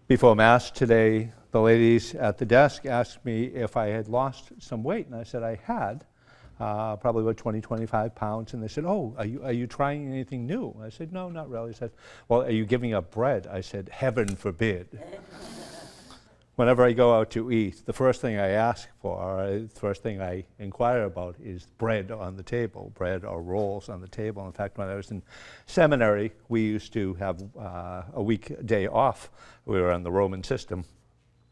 Before Mass today, the ladies at the desk asked me if I had lost some weight, and I said I had, probably about 20, 25 pounds, and they said, oh, are you trying anything new? I said, no, not really. I said, well, are you giving up bread? I said, heaven forbid. Whenever I go out to eat, the first thing I ask for, or the first thing I inquire about is bread on the table, bread or rolls on the table. In fact, when I was in seminary, we used to have a weekday off. We were on the Roman system.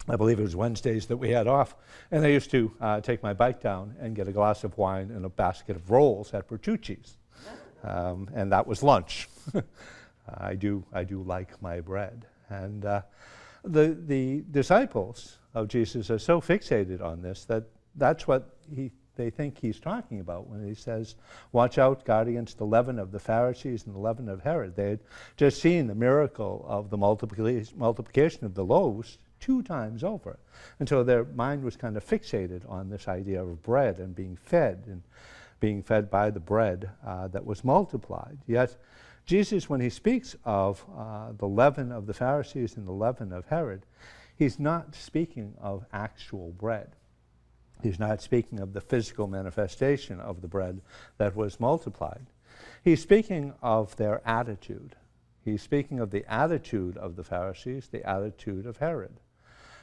I believe it was Wednesdays that we had off. And I used to take my bike down and get a glass of wine and a basket of rolls at Bertucci's. And that was lunch. I do like my bread. And the disciples of Jesus are so fixated on this that that's what they think he's talking about when he says, watch out, guard against the leaven of the Pharisees and the leaven of Herod. They had just seen the miracle of the multiplication of the loaves 2 times over. And so their mind was kind of fixated on this idea of bread and being fed by the bread that was multiplied. Yet Jesus, when he speaks of the leaven of the Pharisees and the leaven of Herod, he's not speaking of actual bread. He's not speaking of the physical manifestation of the bread that was multiplied. He's speaking of their attitude. He's speaking of the attitude of the Pharisees, the attitude of Herod.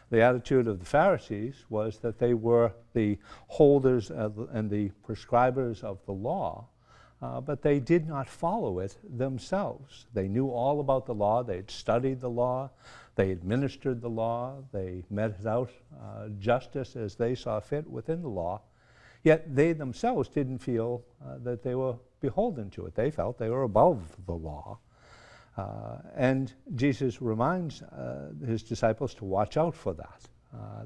The attitude of the Pharisees was that they were the holders and the prescribers of the law, but they did not follow it themselves. They knew all about the law. They had studied the law. They administered the law. They meted out justice as they saw fit within the law. Yet they themselves didn't feel that they were beholden to it. They felt they were above the law. And Jesus reminds his disciples to watch out for that,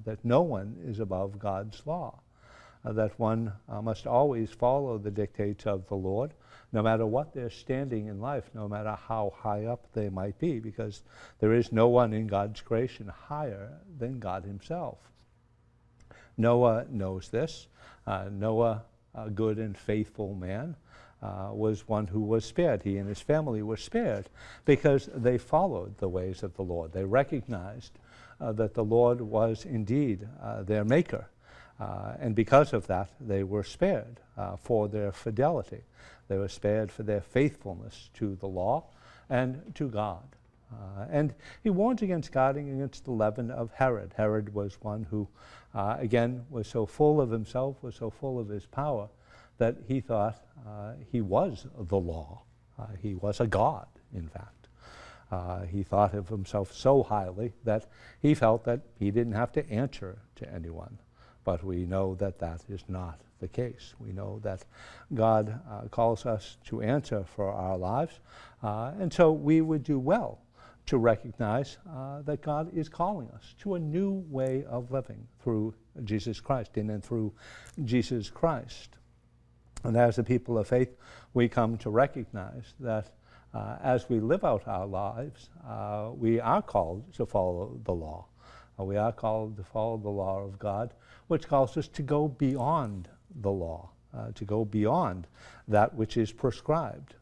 that no one is above God's law. That one must always follow the dictates of the Lord, no matter what they're standing in life, no matter how high up they might be, because there is no one in God's creation higher than God himself. Noah knows this. Noah, a good and faithful man, was one who was spared. He and his family were spared because they followed the ways of the Lord. They recognized that the Lord was indeed their maker. And because of that, they were spared for their fidelity. They were spared for their faithfulness to the law and to God. And he warns against guarding against the leaven of Herod. Herod was one who, again, was so full of himself, was so full of his power, that he thought he was the law. He was a god, in fact. He thought of himself so highly that he felt that he didn't have to answer to anyone. But we know that that is not the case. We know that God calls us to answer for our lives. And so we would do well to recognize that God is calling us to a new way of living through Jesus Christ, in and through Jesus Christ. And as a people of faith, we come to recognize that as we live out our lives, we are called to follow the law. We are called to follow the law of God, which calls us to go beyond the law, to go beyond that which is prescribed,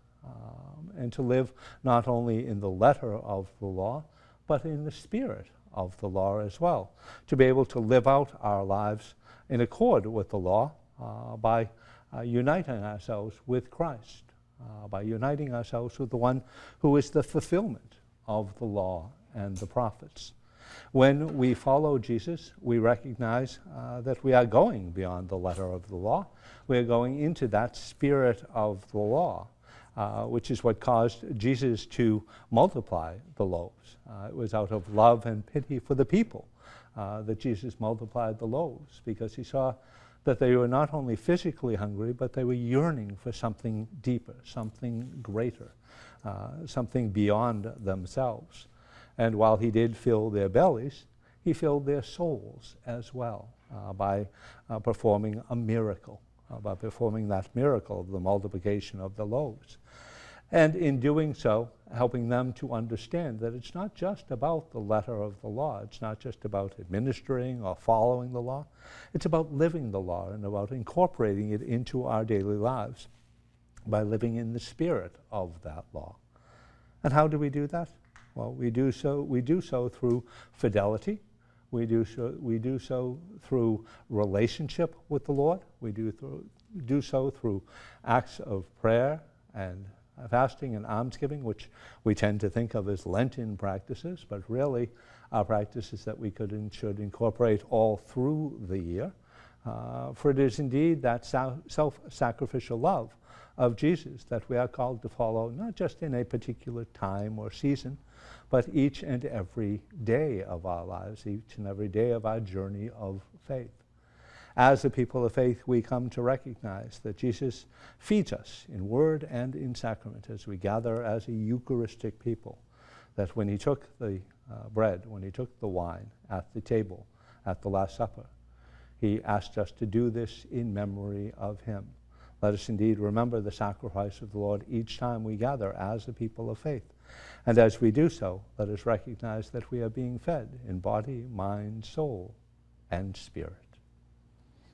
and to live not only in the letter of the law, but in the spirit of the law as well, to be able to live out our lives in accord with the law by uniting ourselves with Christ, by uniting ourselves with the one who is the fulfillment of the law and the prophets. When we follow Jesus, we recognize that we are going beyond the letter of the law. We are going into that spirit of the law, which is what caused Jesus to multiply the loaves. It was out of love and pity for the people that Jesus multiplied the loaves, because he saw that they were not only physically hungry, but they were yearning for something deeper, something greater, something beyond themselves. And while he did fill their bellies, he filled their souls as well by performing a miracle, by performing that miracle of the multiplication of the loaves. And in doing so, helping them to understand that it's not just about the letter of the law. It's not just about administering or following the law. It's about living the law and about incorporating it into our daily lives by living in the spirit of that law. And how do we do that? Well, we do so through fidelity. We do so through relationship with the Lord. We do so through acts of prayer and fasting and almsgiving, which we tend to think of as Lenten practices, but really are practices that we could and should incorporate all through the year. For it is indeed that self-sacrificial love of Jesus that we are called to follow, not just in a particular time or season, but each and every day of our lives, each and every day of our journey of faith. As a people of faith, we come to recognize that Jesus feeds us in word and in sacrament as we gather as a Eucharistic people, that when he took the bread, when he took the wine at the table at the Last Supper, he asked us to do this in memory of him. Let us indeed remember the sacrifice of the Lord each time we gather as a people of faith. And as we do so, let us recognize that we are being fed in body, mind, soul, and spirit.